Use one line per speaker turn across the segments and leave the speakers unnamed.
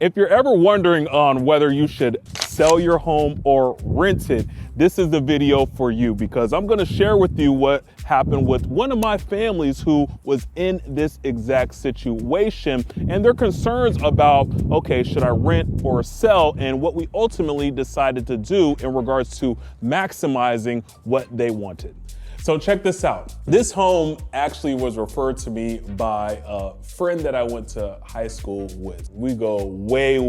If you're ever wondering on whether you should sell your home or rent it, this is the video for you, because I'm gonna share with you what happened with one of my families who was in this exact situation and their concerns about, okay, should I rent or sell, and what we ultimately decided to do in regards to maximizing what they wanted. So check this out. This home actually was referred to me by a friend that I went to high school with. We go way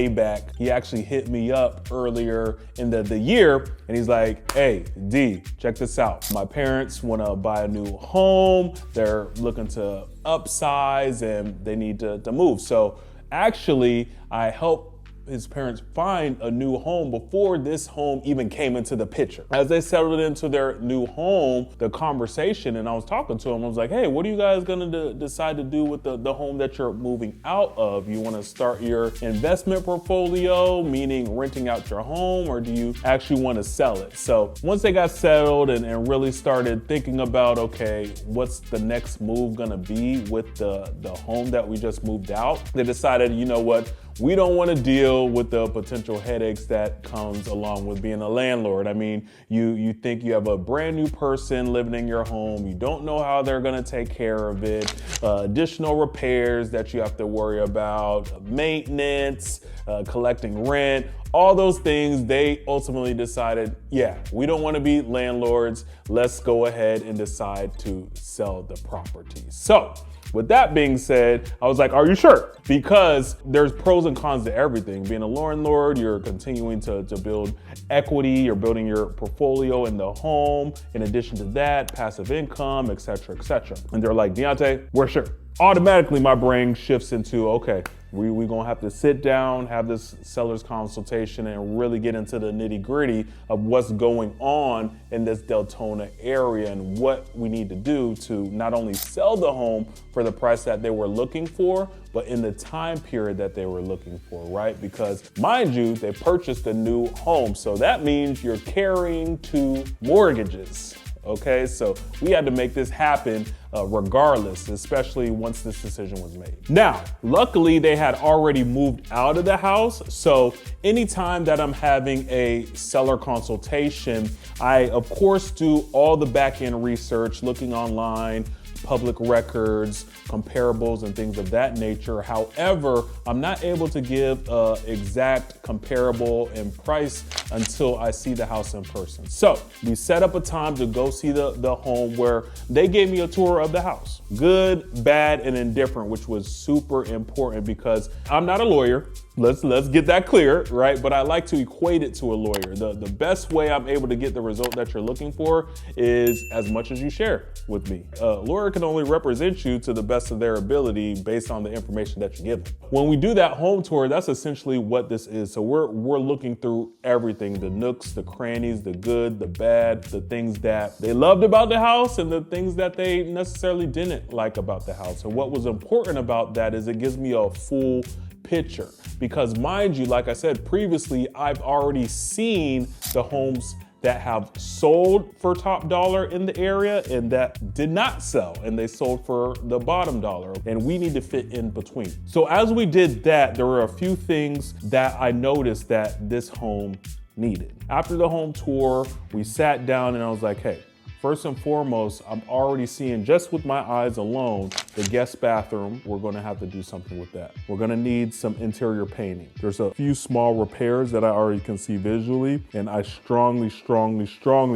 back. He actually hit me up earlier in the year and he's like, hey, D, check this out. My parents wanna buy a new home. They're looking to upsize and they need to move. So actually, I helped his parents find a new home before this home even came into the picture. As they settled into their new home, the conversation, and I was talking to him, I was like, hey, what are you guys gonna decide to do with the home that you're moving out of? You wanna start your investment portfolio, meaning renting out your home, or do you actually wanna sell it? So once they got settled and really started thinking about, okay, what's the next move gonna be with the home that we just moved out, they decided, you know what, we don't want to deal with the potential headaches that comes along with being a landlord. I mean, you think you have a brand new person living in your home, you don't know how they're going to take care of it, additional repairs that you have to worry about, maintenance, collecting rent, all those things. They ultimately decided, yeah, we don't want to be landlords. Let's go ahead and decide to sell the property. So with that being said, I was like, are you sure? Because there's pros and cons to everything. Being a landlord, you're continuing to build equity, you're building your portfolio in the home. In addition to that, passive income, et cetera, et cetera. And they're like, Deontay, we're sure. Automatically, my brain shifts into, okay, we're gonna have to sit down, have this seller's consultation, and really get into the nitty gritty of what's going on in this Deltona area and what we need to do to not only sell the home for the price that they were looking for, but in the time period that they were looking for, right? Because mind you, they purchased a new home. So that means you're carrying two mortgages. Okay, so we had to make this happen regardless, especially once this decision was made. Now, luckily they had already moved out of the house. So anytime that I'm having a seller consultation, I of course do all the back end research, looking online, public records, comparables, and things of that nature. However, I'm not able to give an exact comparable and price until I see the house in person. So we set up a time to go see the home, where they gave me a tour of the house. Good, bad, and indifferent, which was super important because I'm not a lawyer. Let's get that clear, right? But I like to equate it to a lawyer. The best way I'm able to get the result that you're looking for is as much as you share with me. A lawyer can only represent you to the best of their ability based on the information that you give them. When we do that home tour, that's essentially what this is. So we're looking through everything, the nooks, the crannies, the good, the bad, the things that they loved about the house and the things that they necessarily didn't like about the house. And what was important about that is it gives me a full picture, because mind you, like I said previously, I've already seen the homes that have sold for top dollar in the area and that did not sell, and they sold for the bottom dollar, and we need to fit in between. So as we did that, there were a few things that I noticed that this home needed. After the home tour, we sat down and I was like, hey, first and foremost, I'm already seeing, just with my eyes alone, the guest bathroom. We're gonna have to do something with that. We're gonna need some interior painting. There's a few small repairs that I already can see visually, and I strongly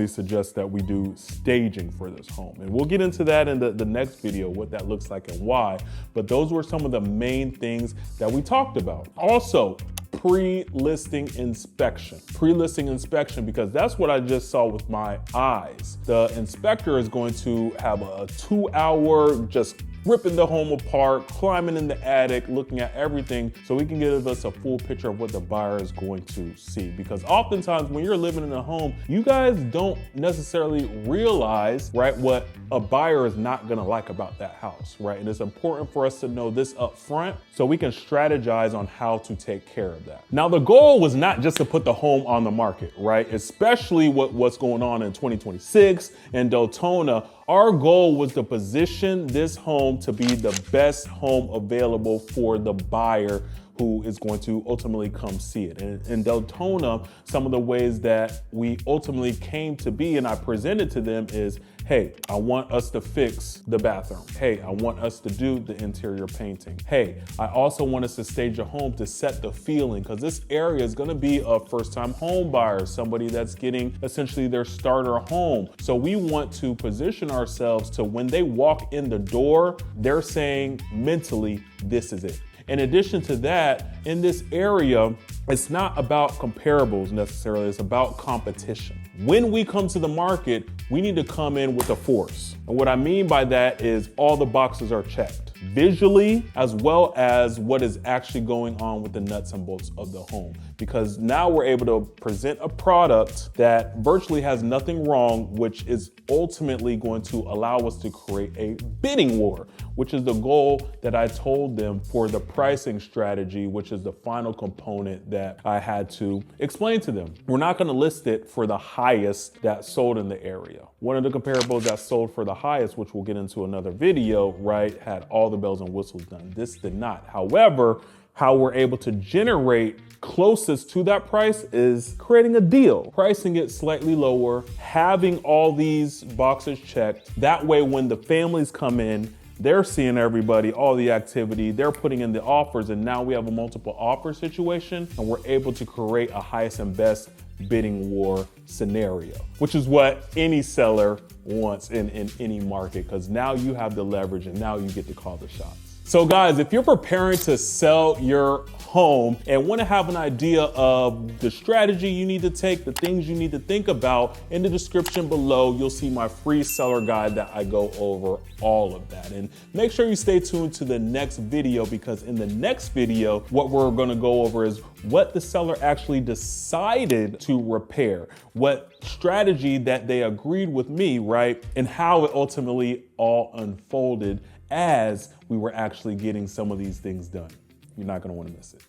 suggest that we do staging for this home. And we'll get into that in the next video, what that looks like and why. But those were some of the main things that we talked about. Also, pre-listing inspection. Pre-listing inspection, because that's what I just saw with my eyes. The inspector is going to have a 2-hour just ripping the home apart, climbing in the attic, looking at everything so we can give us a full picture of what the buyer is going to see. Because oftentimes when you're living in a home, you guys don't necessarily realize, right, what a buyer is not gonna like about that house, right? And it's important for us to know this up front so we can strategize on how to take care of that. Now, the goal was not just to put the home on the market, right? Especially what's going on in 2026 in Deltona. Our goal was to position this home to be the best home available for the buyer who is going to ultimately come see it. And in Deltona, some of the ways that we ultimately came to be and I presented to them is, hey, I want us to fix the bathroom. Hey, I want us to do the interior painting. Hey, I also want us to stage a home to set the feeling, because this area is gonna be a first-time home buyer, somebody that's getting essentially their starter home. So we want to position ourselves to when they walk in the door, they're saying mentally, this is it. In addition to that, in this area, it's not about comparables necessarily, it's about competition. When we come to the market, we need to come in with a force. And what I mean by that is all the boxes are checked, visually, as well as what is actually going on with the nuts and bolts of the home. Because now we're able to present a product that virtually has nothing wrong, which is ultimately going to allow us to create a bidding war, which is the goal that I told them for the pricing strategy, which is the final component that I had to explain to them. We're not gonna list it for the highest that sold in the area. One of the comparables that sold for the highest, which we'll get into another video, right, had all the bells and whistles done. This did not. However, how we're able to generate closest to that price is creating a deal, pricing it slightly lower, having all these boxes checked. That way, when the families come in, they're seeing everybody, all the activity, they're putting in the offers, and now we have a multiple offer situation, and we're able to create a highest and best bidding war scenario, which is what any seller wants in any market, because now you have the leverage and now you get to call the shots. So guys, if you're preparing to sell your home and want to have an idea of the strategy you need to take, the things you need to think about, in the description below, you'll see my free seller guide that I go over all of that. And make sure you stay tuned to the next video, because in the next video, what we're going to go over is what the seller actually decided to repair, what strategy that they agreed with me, right? And how it ultimately all unfolded as we were actually getting some of these things done. You're not going to want to miss it.